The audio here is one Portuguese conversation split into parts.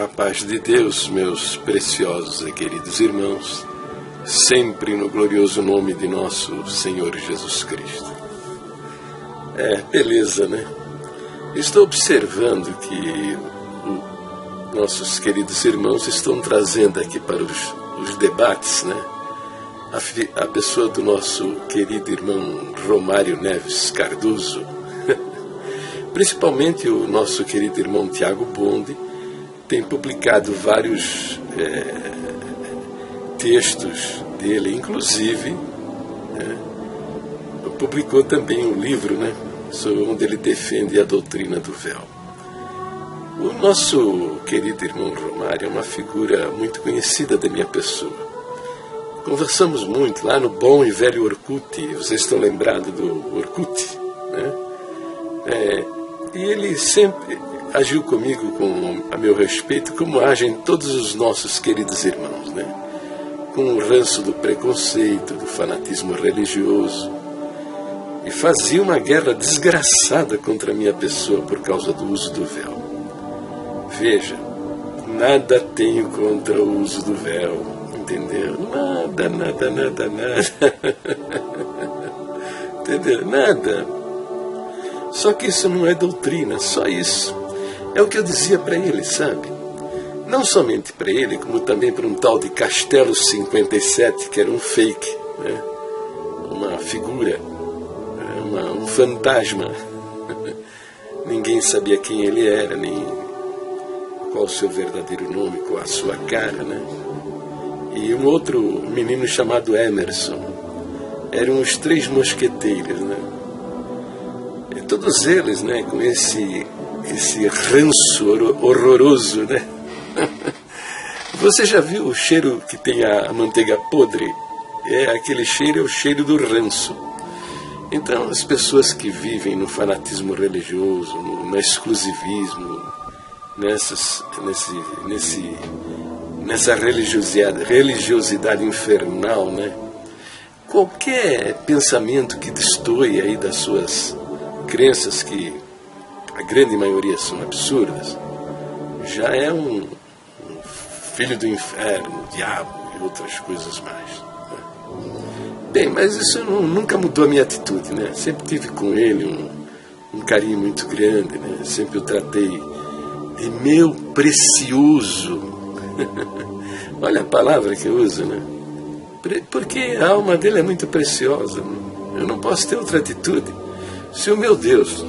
A paz de Deus, meus preciosos e queridos irmãos, sempre no glorioso nome de nosso Senhor Jesus Cristo. Beleza, né? Estou observando que nossos queridos irmãos estão trazendo aqui para os debates, né? A pessoa do nosso querido irmão Romário Neves Cardoso, principalmente o nosso querido irmão Tiago Bonde, tem publicado vários textos dele, inclusive publicou também um livro, né, onde ele defende a doutrina do véu. O nosso querido irmão Romário é uma figura muito conhecida da minha pessoa. Conversamos muito lá no bom e velho Orkut. Vocês estão lembrados do Orkut, né? E ele sempre agiu comigo a meu respeito, como agem todos os nossos queridos irmãos, né? Com o ranço do preconceito, do fanatismo religioso, e fazia uma guerra desgraçada contra a minha pessoa por causa do uso do véu. Veja, nada tenho contra o uso do véu, entendeu? Nada. Entendeu? Nada. Só que isso não é doutrina, só isso. É o que eu dizia para ele, sabe? Não somente para ele, como também para um tal de Castelo 57, que era um fake, né? Uma figura, um fantasma. Ninguém sabia quem ele era, nem qual o seu verdadeiro nome, qual a sua cara, né? E um outro menino chamado Emerson. Eram os três mosqueteiros, né? E todos eles, né, com esse ranço horroroso, né? Você já viu o cheiro que tem a manteiga podre? Aquele cheiro é o cheiro do ranço. Então, as pessoas que vivem no fanatismo religioso, no exclusivismo, nessa religiosidade infernal, né? Qualquer pensamento que destoie aí das suas crenças, que a grande maioria são absurdas, já é um filho do inferno, diabo e outras coisas mais, né? Bem, mas isso nunca mudou a minha atitude, né? Sempre tive com ele um carinho muito grande, né? Sempre o tratei de meu precioso. Olha a palavra que eu uso, né? Porque a alma dele é muito preciosa, né? Eu não posso ter outra atitude. Se o meu Deus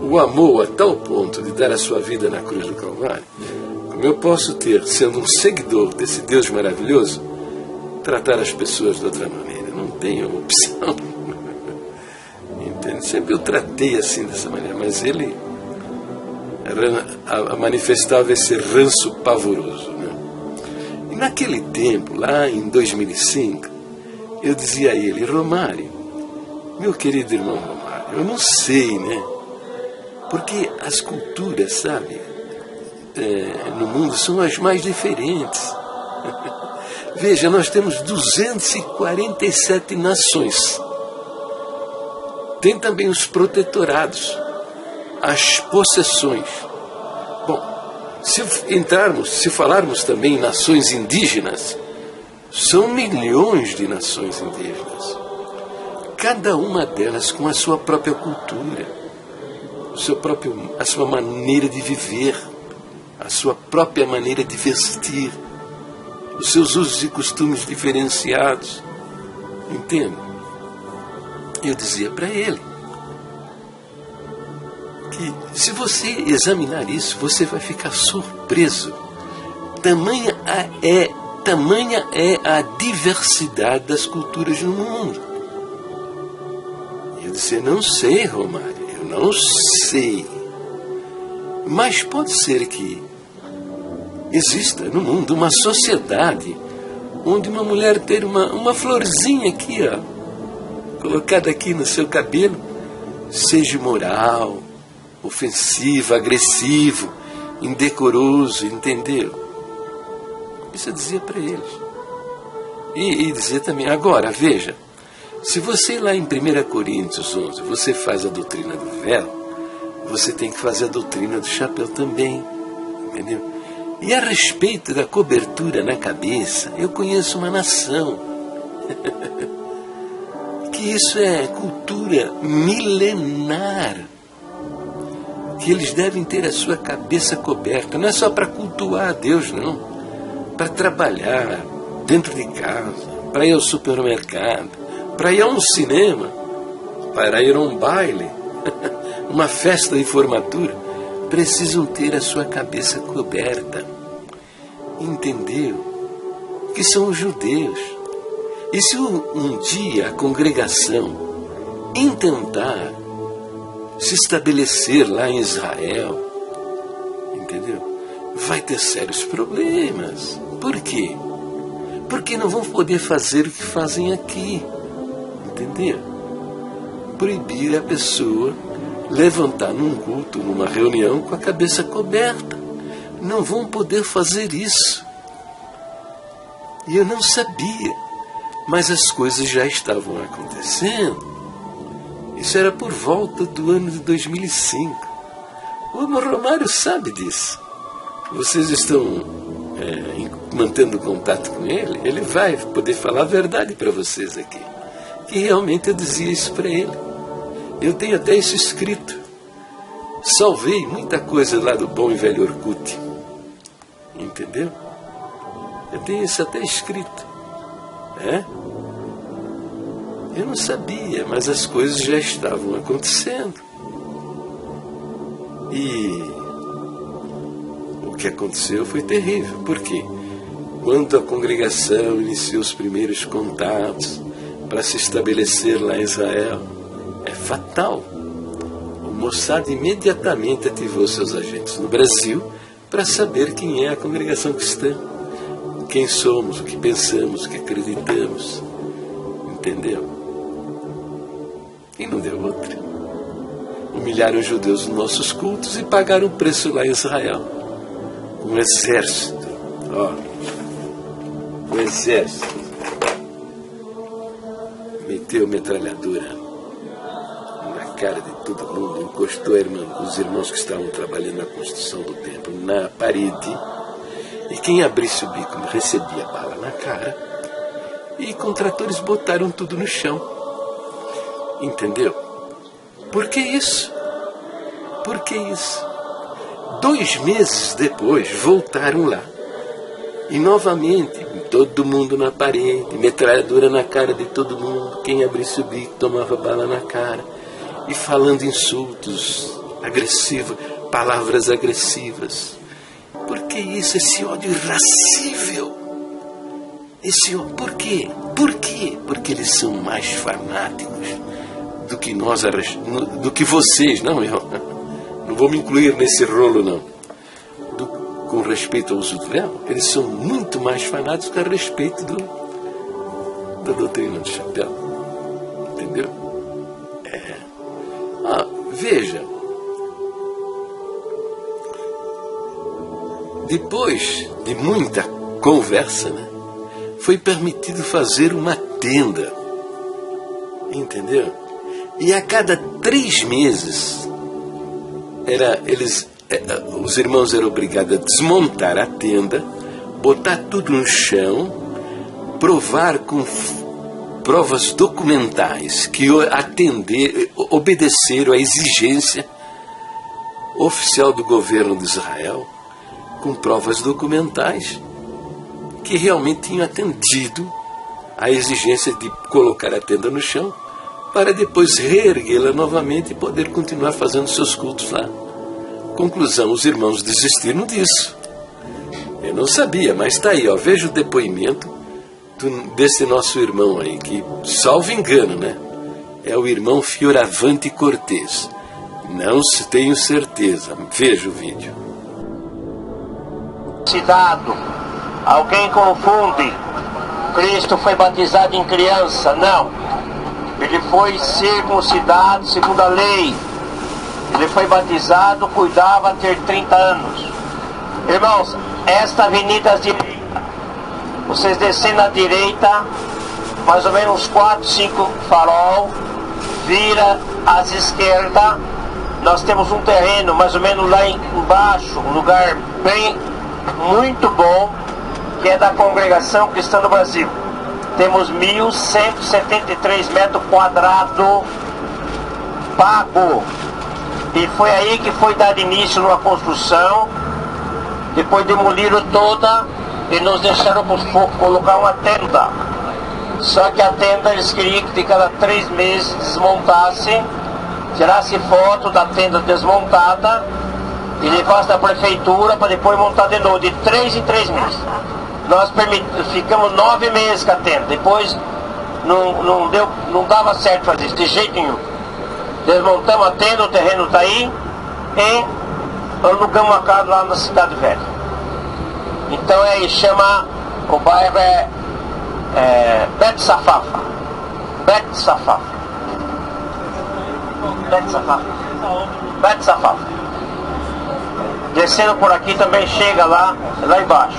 o amou a tal ponto de dar a sua vida na cruz do Calvário, como eu posso ter, sendo um seguidor desse Deus maravilhoso, tratar as pessoas de outra maneira? Não tenho opção. Entende? Sempre eu tratei assim, dessa maneira, mas ele manifestava esse ranço pavoroso, né? E naquele tempo, lá em 2005, eu dizia a ele: Romário, meu querido irmão Romário, eu não sei, né? Porque as culturas, sabe, no mundo são as mais diferentes. Veja, nós temos 247 nações. Tem também os protetorados, as possessões. Bom, se falarmos também em nações indígenas, são milhões de nações indígenas. Cada uma delas com a sua própria cultura, a sua maneira de viver, a sua própria maneira de vestir, os seus usos e costumes diferenciados. Entende? Eu dizia para ele que, se você examinar isso, você vai ficar surpreso. Tamanha é a diversidade das culturas no mundo. Eu disse: não sei, Romário, eu não sei. Mas pode ser que exista no mundo uma sociedade onde uma mulher ter uma florzinha aqui, ó, colocada aqui no seu cabelo, seja imoral, ofensivo, agressivo, indecoroso, entendeu? Isso eu dizia para eles. E dizia também: agora, veja, se você lá em 1 Coríntios 11, você faz a doutrina do véu, você tem que fazer a doutrina do chapéu também, entendeu? E a respeito da cobertura na cabeça, eu conheço uma nação que isso é cultura milenar, que eles devem ter a sua cabeça coberta. Não é só para cultuar a Deus, não. Para trabalhar dentro de casa, para ir ao supermercado, para ir a um cinema, para ir a um baile, uma festa de formatura, precisam ter a sua cabeça coberta. Entendeu? Que são os judeus. E se um dia a congregação intentar se estabelecer lá em Israel, entendeu? Vai ter sérios problemas. Por quê? Porque não vão poder fazer o que fazem aqui, entendeu? Proibir a pessoa levantar num culto, numa reunião, com a cabeça coberta. Não vão poder fazer isso. E eu não sabia, mas as coisas já estavam acontecendo. Isso era por volta do ano de 2005. O irmão Romário sabe disso. Vocês estão mantendo contato com ele? Ele vai poder falar a verdade para vocês aqui. Que realmente eu dizia isso para ele. Eu tenho até isso escrito. Salvei muita coisa lá do bom e velho Orkut. Entendeu? Eu tenho isso até escrito. Eu não sabia, mas as coisas já estavam acontecendo. E o que aconteceu foi terrível. Por quê? Quando a congregação iniciou os primeiros contatos para se estabelecer lá em Israel, é fatal. O Mossad imediatamente ativou seus agentes no Brasil para saber quem é a congregação cristã, quem somos, o que pensamos, o que acreditamos. Entendeu? E não deu outra. Humilharam os judeus nos nossos cultos e pagaram o preço lá em Israel. Um exército. Um exército. Meteu metralhadora na cara de todo mundo, encostou os irmãos que estavam trabalhando na construção do templo na parede. E quem abrisse o bico recebia bala na cara. E contratores botaram tudo no chão. Entendeu? Por que isso? Por que isso? 2 meses depois, voltaram lá. E novamente, todo mundo na parede, metralhadora na cara de todo mundo. Quem abrisse o bico tomava bala na cara. E falando insultos agressivos, palavras agressivas. Por que isso? Esse ódio irracível. Por quê? Por quê? Porque eles são mais fanáticos do que nós, do que vocês. Não, eu não vou me incluir nesse rolo, não. Com respeito ao uso do véu, eles são muito mais fanáticos a respeito da doutrina do chapéu. Entendeu? Veja. Depois de muita conversa, foi permitido fazer uma tenda. Entendeu? E a cada 3 meses, os irmãos eram obrigados a desmontar a tenda, botar tudo no chão, provar com provas documentais que obedeceram à exigência oficial do governo de Israel, com provas documentais que realmente tinham atendido à exigência de colocar a tenda no chão para depois reerguê-la novamente e poder continuar fazendo seus cultos lá. Conclusão, os irmãos desistiram disso. Eu não sabia, mas está aí, veja o depoimento desse nosso irmão aí, que, salvo engano, é o irmão Fioravante Cortez. Não tenho certeza. Veja o vídeo. Cidado. Alguém confunde. Cristo foi batizado em criança. Não. Ele foi circuncidado segundo a lei. Ele foi batizado, cuidava ter 30 anos. Irmãos, esta avenida à direita, vocês descendo à direita, mais ou menos 4, 5 farol, vira à esquerda, nós temos um terreno mais ou menos lá embaixo, um lugar bem muito bom, que é da Congregação Cristã do Brasil. Temos 1.173 metros quadrados pago. E foi aí que foi dado início numa construção. Depois demoliram toda e nos deixaram colocar uma tenda. Só que a tenda eles queriam que de cada 3 meses desmontasse, tirasse foto da tenda desmontada e levasse da prefeitura para depois montar de novo, de 3 em 3 meses. Nós ficamos 9 meses com a tenda, depois não dava certo fazer isso, de jeito nenhum. Desmontamos a tenda, o terreno está aí, e alugamos uma casa lá na Cidade Velha. Então aí chama, o bairro Bet Safafa. Bet Safafa. Bet Safafa. Bet Safafa. Descendo por aqui também chega lá embaixo.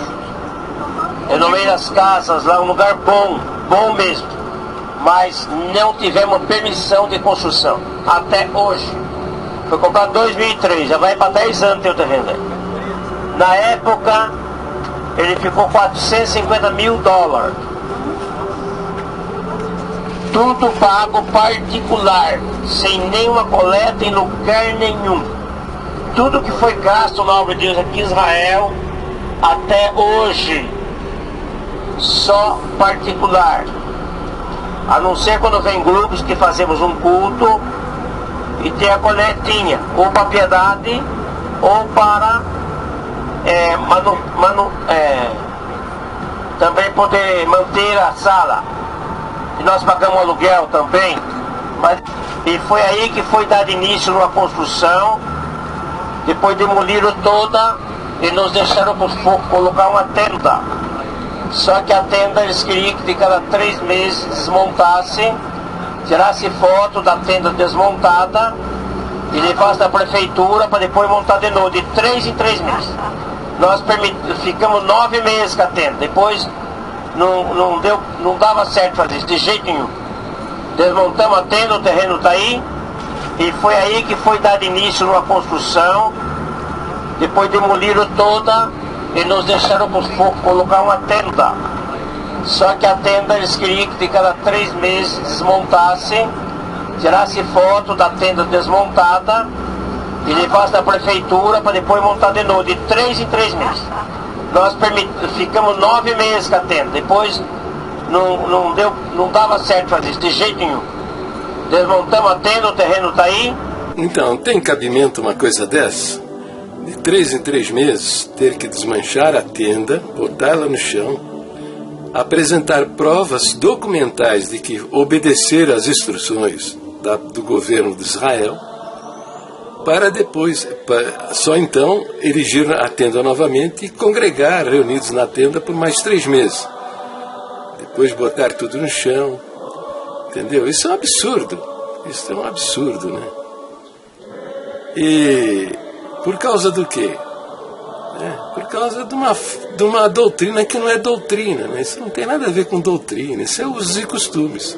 Eu no meio das casas, lá um lugar bom mesmo. Mas não tivemos permissão de construção até hoje. Foi comprado em 2003, já vai para 10 anos ter o terreno aí. Na época, ele ficou $450 mil. Tudo pago particular, sem nenhuma coleta em lugar nenhum. Tudo que foi gasto na obra de Deus aqui em Israel, até hoje, só particular. A não ser quando vem grupos que fazemos um culto e tem a coletinha, ou para piedade, ou para também poder manter a sala. E nós pagamos aluguel também. E foi aí que foi dado início numa construção. Depois demoliram toda e nos deixaram colocar uma tenda. Só que a tenda eles queriam que de cada 3 meses desmontasse, tirasse foto da tenda desmontada e levasse da prefeitura para depois montar de novo, de 3 em 3 meses. Nós ficamos 9 meses com a tenda, depois não dava certo fazer isso, de jeito nenhum. Desmontamos a tenda, o terreno está aí, e foi aí que foi dado início numa construção. Depois demoliram toda e nos deixaram colocar uma tenda. Só que a tenda eles queriam que de cada 3 meses desmontasse, tirasse foto da tenda desmontada e levasse da prefeitura para depois montar de novo, de 3 em 3 meses. Nós ficamos 9 meses com a tenda, depois não dava certo fazer isso, de jeito nenhum. Desmontamos a tenda, o terreno está aí. Então, tem cabimento uma coisa dessa? De 3 em 3 meses, ter que desmanchar a tenda, botá-la no chão, apresentar provas documentais de que obedeceram às instruções do governo de Israel, para depois, só então, erigir a tenda novamente e congregar reunidos na tenda por mais 3 meses. Depois botar tudo no chão, entendeu? Isso é um absurdo. Isso é um absurdo, né? E por causa do quê? Por causa de uma doutrina que não é doutrina, né? Isso não tem nada a ver com doutrina, isso é usos e costumes.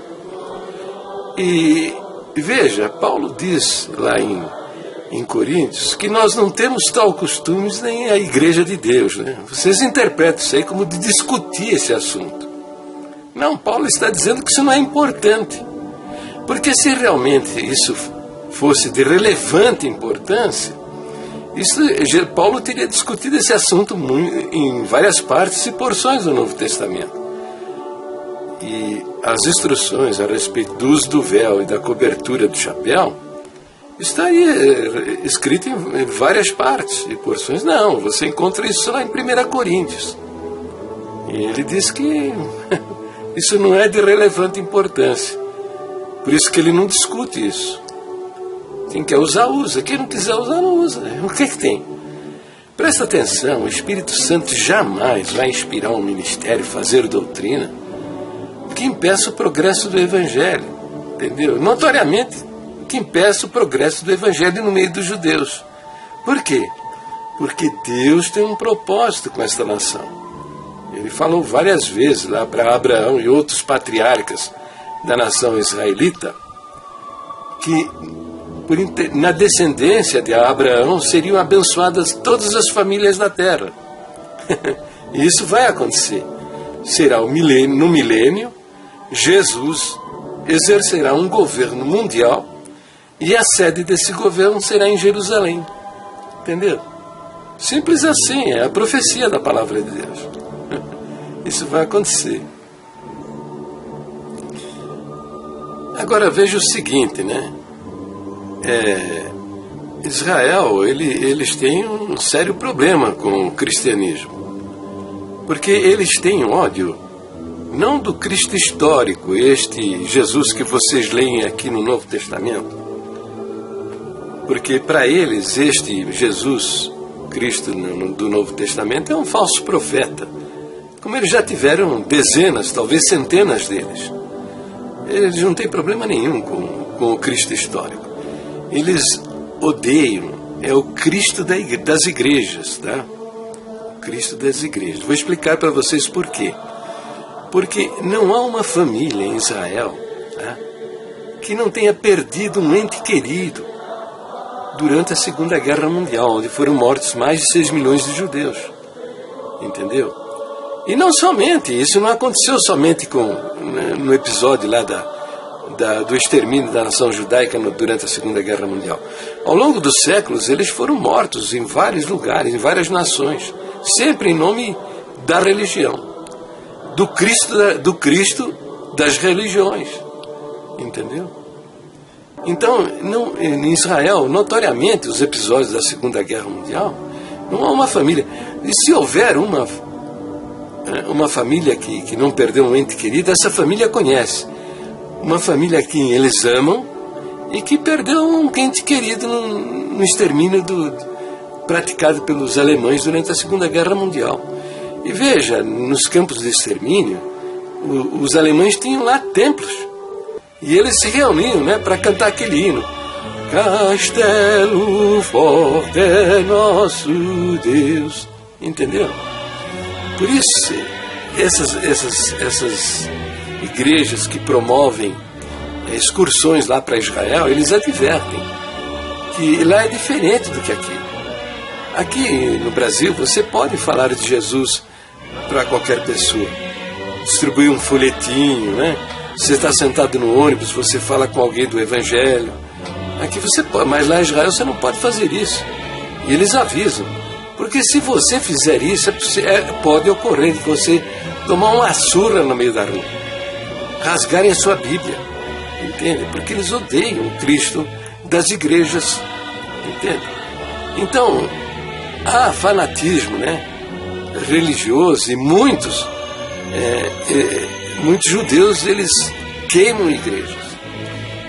E veja, Paulo diz lá em Coríntios que nós não temos tal costumes nem a igreja de Deus, né? Vocês interpretam isso aí como de discutir esse assunto. Não, Paulo está dizendo que isso não é importante. Porque se realmente isso fosse de relevante importância, Paulo teria discutido esse assunto em várias partes e porções do Novo Testamento. E as instruções a respeito do uso do véu e da cobertura do chapéu estaria escrito em várias partes e porções. Não, você encontra isso lá em 1 Coríntios. E ele diz que isso não é de relevante importância. Por isso que ele não discute isso. Quem quer usar, usa. Quem não quiser usar, não usa. O que tem? Presta atenção, o Espírito Santo jamais vai inspirar um ministério, fazer doutrina, que impeça o progresso do Evangelho. Entendeu? Notoriamente, que impeça o progresso do Evangelho no meio dos judeus. Por quê? Porque Deus tem um propósito com esta nação. Ele falou várias vezes lá para Abraão e outros patriarcas da nação israelita que na descendência de Abraão seriam abençoadas todas as famílias da terra. E isso vai acontecer. Será no milênio, Jesus exercerá um governo mundial e a sede desse governo será em Jerusalém. Entendeu? Simples assim, é a profecia da palavra de Deus. Isso vai acontecer. Agora veja o seguinte, né? Israel, eles têm um sério problema com o cristianismo. Porque eles têm ódio, não do Cristo histórico, este Jesus que vocês leem aqui no Novo Testamento. Porque para eles, este Jesus, Cristo do Novo Testamento, é um falso profeta. Como eles já tiveram dezenas, talvez centenas deles. Eles não têm problema nenhum com o Cristo histórico. Eles odeiam, é o Cristo das igrejas, tá? O Cristo das igrejas. Vou explicar para vocês por quê. Porque não há uma família em Israel, tá, que não tenha perdido um ente querido durante a Segunda Guerra Mundial, onde foram mortos mais de 6 milhões de judeus. Entendeu? E não somente, isso não aconteceu somente no episódio lá do extermínio da nação judaica durante a Segunda Guerra Mundial. Ao longo dos séculos, eles foram mortos em vários lugares, em várias nações, sempre em nome da religião, do Cristo das religiões. Entendeu? Então, em Israel, notoriamente, os episódios da Segunda Guerra Mundial, não há uma família. E se houver uma família que não perdeu um ente querido, essa família conhece. Uma família a quem eles amam e que perdeu um ente querido no extermínio praticado pelos alemães durante a Segunda Guerra Mundial. E veja, nos campos de extermínio, os alemães tinham lá templos. E eles se reuniam, né, para cantar aquele hino. Castelo forte é nosso Deus. Entendeu? Por isso, essas igrejas que promovem excursões lá para Israel, eles advertem que lá é diferente do que aqui. Aqui no Brasil, você pode falar de Jesus para qualquer pessoa. Distribuir um folhetinho, né? Você está sentado no ônibus, você fala com alguém do Evangelho. Aqui você pode, mas lá em Israel você não pode fazer isso. E eles avisam. Porque se você fizer isso, pode ocorrer de você tomar uma surra no meio da rua. Rasgarem a sua Bíblia. Entende? Porque eles odeiam o Cristo das igrejas. Entende? Então, há fanatismo, né, religioso, e muitos judeus, eles queimam igrejas.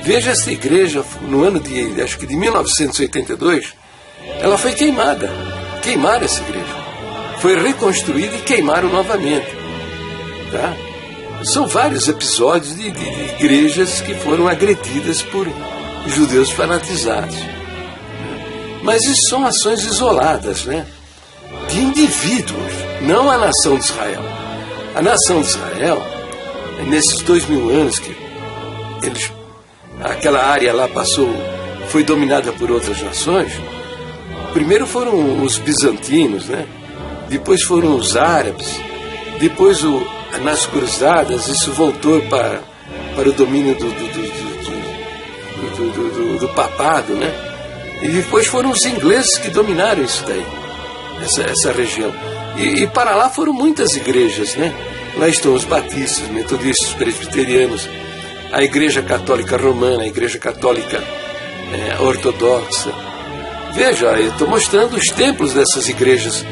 Veja essa igreja, no ano de 1982, ela foi queimada. Queimaram essa igreja. Foi reconstruída e queimaram novamente. Tá? São vários episódios de igrejas que foram agredidas por judeus fanatizados. Mas isso são ações isoladas, né, de indivíduos, não a nação de Israel. A nação de Israel, nesses 2000 anos que aquela área lá foi dominada por outras nações. Primeiro foram os bizantinos, né? Depois foram os árabes, depois nas cruzadas isso voltou para o domínio do papado, né? E depois foram os ingleses que dominaram isso daí, essa região. E para lá foram muitas igrejas, né? Lá estão os batistas, metodistas, presbiterianos, a Igreja Católica Romana, a Igreja Católica Ortodoxa. Veja, eu estou mostrando os templos dessas igrejas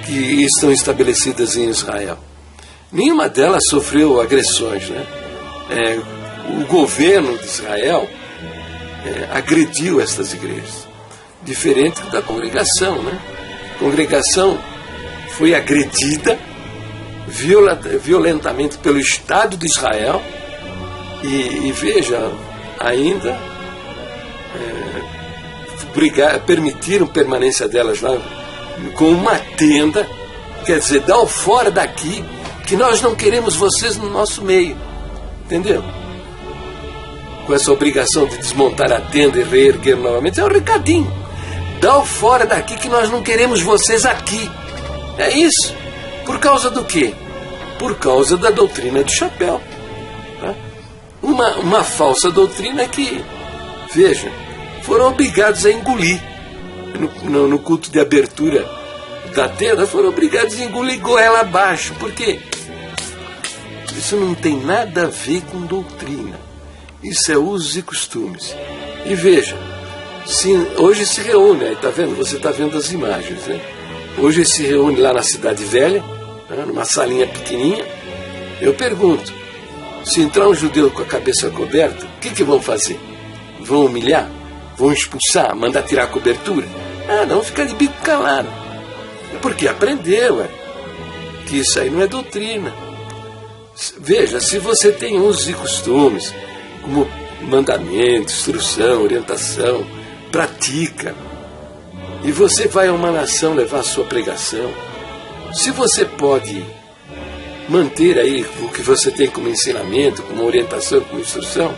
que estão estabelecidas em Israel. Nenhuma delas sofreu agressões, né? O governo de Israel agrediu estas igrejas, diferente da congregação, né? A congregação foi agredida violentamente pelo Estado de Israel e veja, ainda permitiram permanência delas lá com uma tenda, quer dizer, dá o fora daqui, que nós não queremos vocês no nosso meio, entendeu? Com essa obrigação de desmontar a tenda e reerguer novamente, é um recadinho, dá o fora daqui que nós não queremos vocês aqui, é isso. Por causa do quê? Por causa da doutrina do chapéu. Tá? Uma falsa doutrina que, veja, foram obrigados a engolir. No culto de abertura da tenda, foram obrigados a engolir goela abaixo. Por quê? Isso não tem nada a ver com doutrina. Isso é usos e costumes. E veja, hoje se reúne, aí tá vendo? Você está vendo as imagens, né? Hoje se reúne lá na Cidade Velha, né? Numa salinha pequenininha. Eu pergunto, se entrar um judeu com a cabeça coberta, o que vão fazer? Vão humilhar? Vão expulsar? Mandar tirar a cobertura? Ah, não, ficar de bico calado. Porque aprendeu, que isso aí não é doutrina. Veja, se você tem usos e costumes, como mandamento, instrução, orientação, pratica, e você vai a uma nação levar a sua pregação, se você pode manter aí o que você tem como ensinamento, como orientação, como instrução,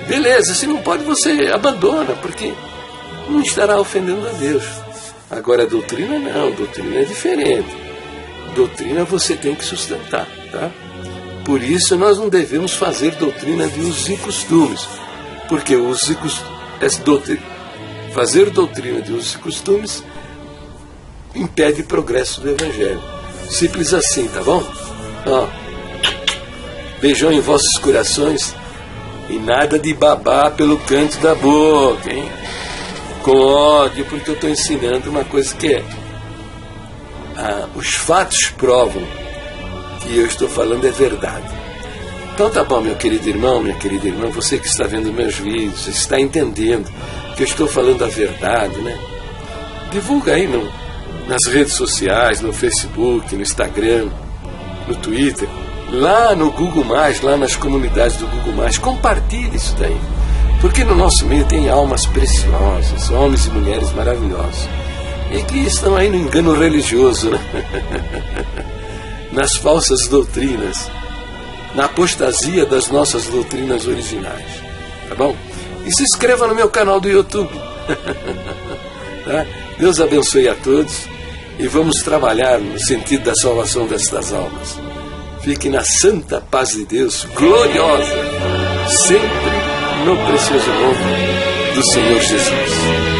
beleza. Se não pode, você abandona, porque não estará ofendendo a Deus. Agora, a doutrina não, doutrina é diferente. Doutrina você tem que sustentar, tá? Por isso nós não devemos fazer doutrina de usos e costumes, porque fazer doutrina de usos e costumes impede o progresso do Evangelho. Simples assim, tá bom? Ó, beijão em vossos corações e nada de babar pelo canto da boca, hein? Com ódio, porque eu estou ensinando uma coisa que é os fatos provam que eu estou falando é verdade. Então tá bom, meu querido irmão, minha querida irmã, você que está vendo meus vídeos, você está entendendo que eu estou falando a verdade, né? Divulga aí nas redes sociais, no Facebook, no Instagram, no Twitter, lá no Google+, lá nas comunidades do Google+, compartilhe isso daí. Porque no nosso meio tem almas preciosas, homens e mulheres maravilhosos, e que estão aí no engano religioso, né? Nas falsas doutrinas, na apostasia das nossas doutrinas originais, tá bom? E se inscreva no meu canal do YouTube. Tá? Deus abençoe a todos e vamos trabalhar no sentido da salvação destas almas. Fique na santa paz de Deus, gloriosa, sempre no precioso nome do Senhor Jesus.